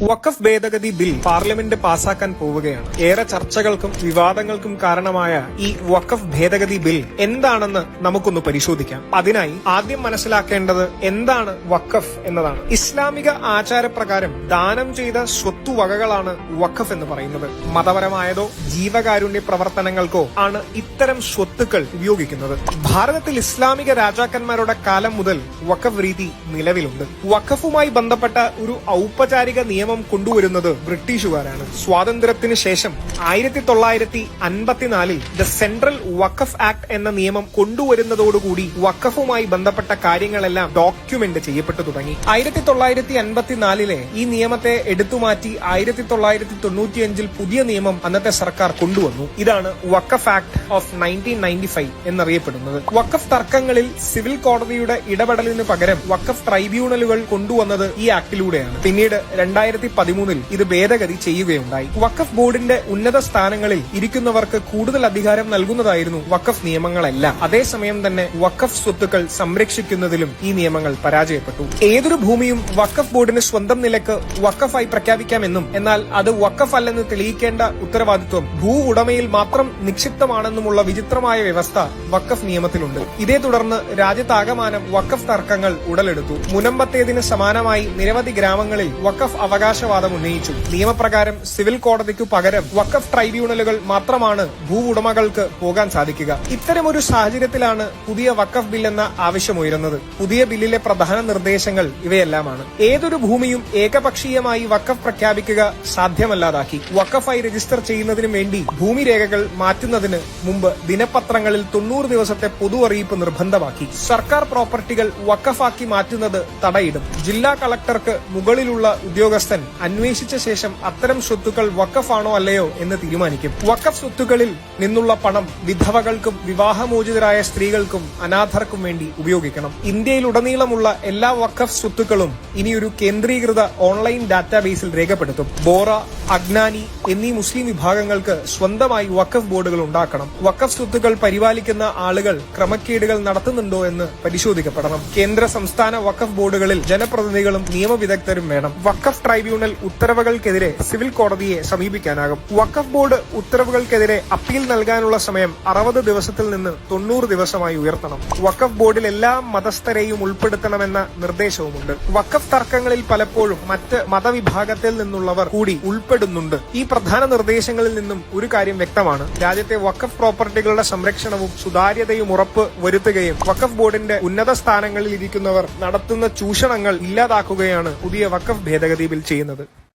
വഖഫ് ഭേദഗതി bill parliament പാസാക്കാൻ പോവുകയാണ്. ഏറെ ചർച്ചകൾക്കും വിവാദങ്ങൾക്കും കാരണമായ ഈ വഖഫ് ഭേദഗതി ബിൽ എന്താണെന്ന് നമുക്കൊന്ന് പരിശോധിക്കാം. അതിനായി ആദ്യം മനസ്സിലാക്കേണ്ടത് എന്താണ് വഖഫ് എന്നതാണ്. ഇസ്ലാമിക ആചാരപ്രകാരം ദാനം ചെയ്ത സ്വത്തുവകകളാണ് വഖഫ് എന്ന് പറയുന്നത്. മതപരമായതോ ജീവകാരുണ്യ പ്രവർത്തനങ്ങൾക്കോ ആണ് ഇത്തരം സ്വത്തുക്കൾ ഉപയോഗിക്കുന്നത്. ഭാരതത്തിൽ ഇസ്ലാമിക രാജാക്കന്മാരുടെ കാലം മുതൽ വഖഫ് രീതി നിലവിലുണ്ട്. വഖഫുമായി ബന്ധപ്പെട്ട ഒരു ഔപചാരിക നിയമം കൊണ്ടുവരുന്നത് ബ്രിട്ടീഷുകാരാണ്. സ്വാതന്ത്ര്യത്തിന് ശേഷം 1954 ദ സെൻട്രൽ വഖഫ് ആക്ട് എന്ന നിയമം കൊണ്ടുവരുന്നതോടുകൂടി വഖഫുമായി ബന്ധപ്പെട്ട കാര്യങ്ങളെല്ലാം ഡോക്യുമെന്റ് ചെയ്യപ്പെട്ടു തുടങ്ങി. 1954 ഈ നിയമത്തെ എടുത്തുമാറ്റി 1995 പുതിയ നിയമം അന്നത്തെ സർക്കാർ കൊണ്ടുവന്നു. ഇതാണ് വഖഫ് ആക്ട് ഓഫ് 1995 എന്നറിയപ്പെടുന്നത്. വഖഫ് തർക്കങ്ങളിൽ സിവിൽ കോടതിയുടെ ഇടപെടലിന് പകരം വഖഫ് ട്രൈബ്യൂണലുകൾ കൊണ്ടുവന്നത് ഈ ആക്ടിലൂടെയാണ്. പിന്നീട് 2013 ഇത് ഭേദഗതി ചെയ്യുകയുണ്ടായി. വഖഫ് ബോർഡിന്റെ ഉന്നത സ്ഥാനങ്ങളിൽ ഇരിക്കുന്നവർക്ക് കൂടുതൽ അധികാരം നൽകുന്നതായിരുന്നു വഖഫ് നിയമങ്ങളെല്ലാം. അതേസമയം തന്നെ വഖഫ് സ്വത്തുക്കൾ സംരക്ഷിക്കുന്നതിലും ഈ നിയമങ്ങൾ പരാജയപ്പെട്ടു. ഏതൊരു ഭൂമിയും വഖഫ് ബോർഡിന് സ്വന്തം നിലക്ക് വഖഫായി പ്രഖ്യാപിക്കാമെന്നും എന്നാൽ അത് വഖഫ് അല്ലെന്ന് തെളിയിക്കേണ്ട ഉത്തരവാദിത്വം ഭൂ ഉടമയിൽ മാത്രം നിക്ഷിപ്തമാണെന്നുമുള്ള വിചിത്രമായ വ്യവസ്ഥ വഖഫ് നിയമത്തിലുണ്ട്. ഇതേ തുടർന്ന് രാജ്യത്താകമാനം വഖഫ് തർക്കങ്ങൾ ഉടലെടുത്തു. മുനമ്പത്തേതിന് സമാനമായി നിരവധി ഗ്രാമങ്ങളിൽ വഖഫ് അവകാശവാദം ഉന്നയിച്ചു. നിയമപ്രകാരം സിവിൽ കോടതിക്കു പകരം വഖഫ് ട്രൈബ്യൂണലുകൾ മാത്രമാണ് ഭൂ ഉടമകൾക്ക് പോകാൻ സാധിക്കുക. ഇത്തരമൊരു സാഹചര്യത്തിലാണ് പുതിയ വഖഫ് ബിൽ എന്ന ആവശ്യമുയരുന്നത്. പുതിയ ബില്ലിലെ പ്രധാന നിർദ്ദേശങ്ങൾ ഇവയെല്ലാമാണ്. ഏതൊരു ഭൂമിയും ഏകപക്ഷീയമായി വഖഫ് പ്രഖ്യാപിക്കുക സാധ്യമല്ലാതാക്കി. വഖഫായി രജിസ്റ്റർ ചെയ്യുന്നതിനു വേണ്ടി ഭൂമി രേഖകൾ മാറ്റുന്നതിന് മുമ്പ് ദിനപത്രങ്ങളിൽ 90 ദിവസത്തെ പൊതു അറിയിപ്പ് നിർബന്ധമാക്കി. സർക്കാർ പ്രോപ്പർട്ടികൾ വഖഫാക്കി മാറ്റുന്നത് തടയിടും. ജില്ലാ കളക്ടർക്ക് മുകളിലുള്ള ഉദ്യോഗസ്ഥൻ അന്വേഷിച്ച ശേഷം അത്തരം സ്വത്തുക്കൾ വഖഫാണോ അല്ലയോ എന്ന് തീരുമാനിക്കും. വഖഫ് സ്വത്തുക്കളിൽ നിന്നുള്ള പണം വിധവകൾക്കും വിവാഹമോചിതരായ സ്ത്രീകൾക്കും അനാഥർക്കും വേണ്ടി ഉപയോഗിക്കണം. ഇന്ത്യയിലുടനീളമുള്ള എല്ലാ വഖഫ് സ്വത്തുക്കളും ഇനിയൊരു കേന്ദ്രീകൃത ഓൺലൈൻ ഡാറ്റാബേസിൽ രേഖപ്പെടുത്തും. ബോറ, അഗ്നാനി എന്നീ മുസ്ലിം വിഭാഗങ്ങൾക്ക് സ്വന്തമായി വഖഫ് ബോർഡുകൾ ഉണ്ടാക്കണം. വഖഫ് സ്വത്തുക്കൾ പരിപാലിക്കുന്ന ആളുകൾ ക്രമക്കേടുകൾ നടത്തുന്നുണ്ടോ എന്ന് പരിശോധിക്കപ്പെടണം. കേന്ദ്ര സംസ്ഥാന വഖഫ് ബോർഡുകളിൽ ജനപ്രതിനിധികളും നിയമവിദഗ്ധരും വേണം. വഖഫ് ട്രൈബ്യൂണൽ ഉത്തരവുകൾക്കെതിരെ സിവിൽ കോടതിയെ സമീപിക്കാനാകും. വഖഫ് ബോർഡ് ഉത്തരവുകൾക്കെതിരെ അപ്പീൽ നൽകാനുള്ള സമയം 60 ദിവസത്തിൽ നിന്ന് 90 ദിവസമായി ഉയർത്തണം. വഖഫ് ബോർഡിൽ എല്ലാ മതസ്ഥരെയും ഉൾപ്പെടുത്തണമെന്ന നിർദ്ദേശവുമുണ്ട്. വഖഫ് തർക്കങ്ങളിൽ പലപ്പോഴും മറ്റ് മതവിഭാഗത്തിൽ നിന്നുള്ളവർ കൂടി ഉൾപ്പെടുന്നുണ്ട്. ഈ പ്രധാന നിർദ്ദേശങ്ങളിൽ നിന്നും ഒരു കാര്യം വ്യക്തമാണ്. രാജ്യത്തെ വഖഫ് പ്രോപ്പർട്ടികളുടെ സംരക്ഷണവും സുതാര്യതയും ഉറപ്പ് വരുത്തുകയും വഖഫ് ബോർഡിന്റെ ഉന്നത സ്ഥാനങ്ങളിൽ ഇരിക്കുന്നവർ നടത്തുന്ന ചൂഷണങ്ങൾ ഇല്ലാതാക്കുകയാണ് പുതിയ വഖഫ് ഭേദഗതി ബിൽ ചെയ്യുന്നത്.